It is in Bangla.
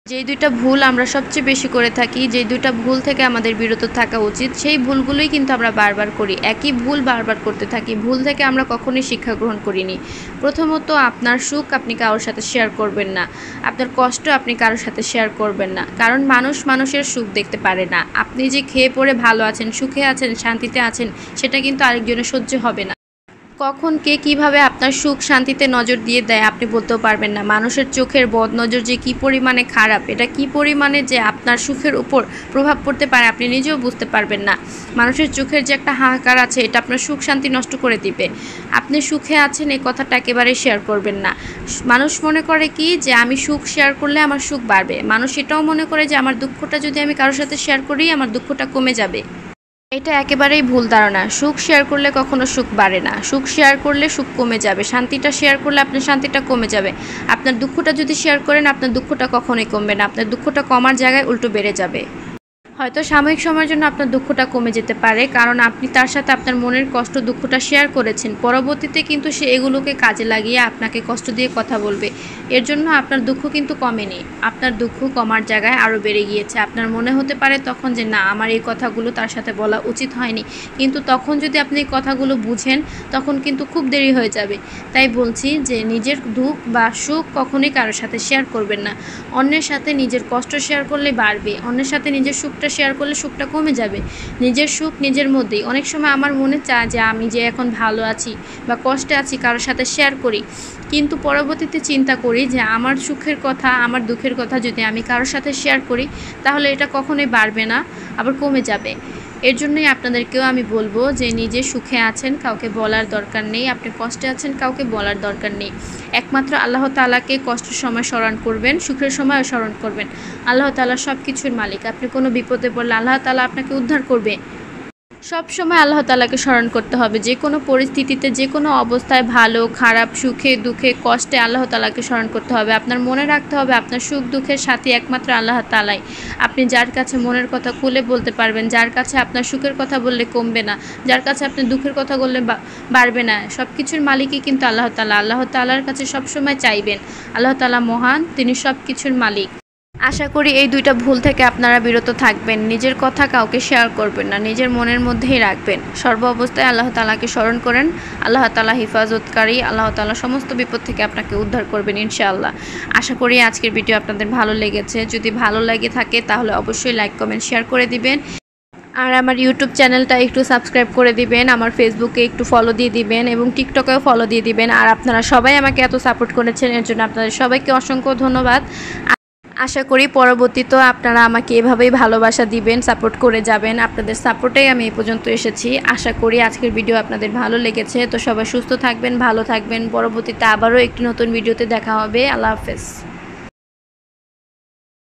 যেই দুইটা ভুল আমরা সবচেয়ে বেশি করে থাকি, যেই দুইটা ভুল থেকে আমাদের বিরত থাকা উচিত, সেই ভুলগুলোই কিন্তু আমরা বারবার করি। একই ভুল বারবার করতে থাকি। ভুল থেকে আমরা কখনোই শিক্ষা গ্রহণ করিনি। প্রথমত, আপনার সুখ আপনি কারোর সাথে শেয়ার করবেন না। আপনার কষ্ট আপনি কারোর সাথে শেয়ার করবেন না। কারণ মানুষ মানুষের সুখ দেখতে পারে না। আপনি যে খেয়ে পরে ভালো আছেন, সুখে আছেন, শান্তিতে আছেন, সেটা কিন্তু আরেকজনের সহ্য হবে না। কখন কে কিভাবে আপনার সুখ শান্তিতে নজর দিয়ে দেয় আপনি বলতেও পারবেন না। মানুষের চোখের বদনজর যে কি পরিমাণে খারাপ, এটা কি পরিমাণে যে আপনার সুখের উপর প্রভাব পড়তে পারে আপনি নিজেও বুঝতে পারবেন না। মানুষের চোখের যে একটা হাহাকার আছে, এটা আপনার সুখ শান্তি নষ্ট করে দিবে। আপনি সুখে আছেন এই কথাটা একেবারেই শেয়ার করবেন না। মানুষ মনে করে কি যে আমি সুখ শেয়ার করলে আমার সুখ বাড়বে। মানুষ এটাও মনে করে যে আমার দুঃখটা যদি আমি কারোর সাথে শেয়ার করি আমার দুঃখটা কমে যাবে। এটা একেবারেই ভুল ধারণা। সুখ শেয়ার করলে কখনো সুখ বাড়ে না। সুখ শেয়ার করলে সুখ কমে যাবে। শান্তিটা শেয়ার করলে আপনার শান্তিটা কমে যাবে। আপনার দুঃখটা যদি শেয়ার করেন আপনার দুঃখটা কখনোই কমবে না। আপনার দুঃখটা কমার জায়গায় উল্টো বেড়ে যাবে। হয়তো সাময়িক সময়ের জন্য আপনার দুঃখটা কমে যেতে পারে, কারণ আপনি তার সাথে আপনার মনের কষ্ট দুঃখটা শেয়ার করেছেন। পরবর্তীতে কিন্তু সে এগুলোকে কাজে লাগিয়ে আপনাকে কষ্ট দিয়ে কথা বলবে। এর জন্য আপনার দুঃখ কিন্তু কমেনি। আপনার দুঃখ কমার জায়গায় আরও বেড়ে গিয়েছে। আপনার মনে হতে পারে তখন যে না, আমার এই কথাগুলো তার সাথে বলা উচিত হয়নি। কিন্তু তখন যদি আপনি এই কথাগুলো বুঝেন তখন কিন্তু খুব দেরি হয়ে যাবে। তাই বলছি যে নিজের দুঃখ বা সুখ কখনোই কারোর সাথে শেয়ার করবেন না। অন্যের সাথে নিজের কষ্ট শেয়ার করলে বাড়বে। অন্যের সাথে নিজের সুখটা শেয়ার করলে সুখটা কমে যাবে। নিজের সুখ নিজের মধ্যেই। অনেক সময় আমার মনে চায় যে আমি যে এখন ভালো আছি বা কষ্টে আছি কারোর সাথে শেয়ার করি, কিন্তু পরবর্তীতে চিন্তা করি যে আমার সুখের কথা আমার দুঃখের কথা যদি আমি কারোর সাথে শেয়ার করি তাহলে এটা কখনোই বাড়বে না, আবার কমে যাবে। এর জন্যই আপনাদেরকেও আমি বলবো যে নিজে সুখে আছেন কাউকে বলার দরকার নেই, আপনি কষ্টে আছেন কাউকে বলার দরকার নেই। একমাত্র আল্লাহ তাআলাকে কষ্টের সময় স্মরণ করবেন, সুখের সময়ও স্মরণ করবেন। আল্লাহ তাআলা সব কিছুর মালিক। আপনি কোনো বিপদে পড়লে আল্লাহ তাআলা আপনাকে উদ্ধার করবে। সব সময় আল্লাহ তাআলাকে স্মরণ করতে হবে। যে কোনো পরিস্থিতিতে, যে কোনো অবস্থায়, ভালো খারাপ, সুখে দুঃখে কষ্টে আল্লাহ তাআলাকে স্মরণ করতে হবে। আপনার মনে রাখতে হবে আপনার সুখ দুঃখের সাথী একমাত্র আল্লাহ তাআলাই। আপনি যার কাছে মনের কথা খুলে বলতে পারবেন, যার কাছে আপনার সুখের কথা বললে কমবে না, যার কাছে আপনি দুঃখের কথা বললে বাড়বে না, সব কিছুর মালিকই কিন্তু আল্লাহ তাআলা। আল্লাহ তাআলার কাছে সবসময় চাইবেন। আল্লাহ তাআলা মহান, তিনি সব কিছুর মালিক। আশা করি এই দুইটা ভুল থেকে আপনারা বিরত থাকবেন। নিজের কথা কাউকে শেয়ার করবেন না, নিজের মনের মধ্যেই রাখবেন। সর্ব অবস্থায় আল্লাহ তাআলাকে স্মরণ করেন। আল্লাহ তাআলা হিফাজতকারী। আল্লাহ তাআলা সমস্ত বিপদ থেকে আপনাকে উদ্ধার করবেন ইনশাআল্লাহ। আশা করি আজকের ভিডিও আপনাদের ভালো লেগেছে। যদি ভালো লেগে থাকে তাহলে অবশ্যই লাইক কমেন্ট শেয়ার করে দিবেন। আর আমার ইউটিউব চ্যানেলটা একটু সাবস্ক্রাইব করে দিবেন, আমার ফেসবুকে একটু ফলো দিয়ে দিবেন এবং টিকটকেও ফলো দিয়ে দিবেন। আর আপনারা সবাই আমাকে এত সাপোর্ট করেছেন, এর জন্য আপনাদের সবাইকে অসংখ্য ধন্যবাদ। আশা করি পরবর্তীতেও আপনারা আমাকে এভাবেই ভালোবাসা দিবেন, সাপোর্ট করে যাবেন। আপনাদের সাপোর্টেই আমি এই পর্যন্ত এসেছি। আশা করি আজকের ভিডিও আপনাদের ভালো লেগেছে। তো সবাই সুস্থ থাকবেন, ভালো থাকবেন। পরবর্তীতে আবারও একটি নতুন ভিডিওতে দেখা হবে। আল্লাহ হাফেজ।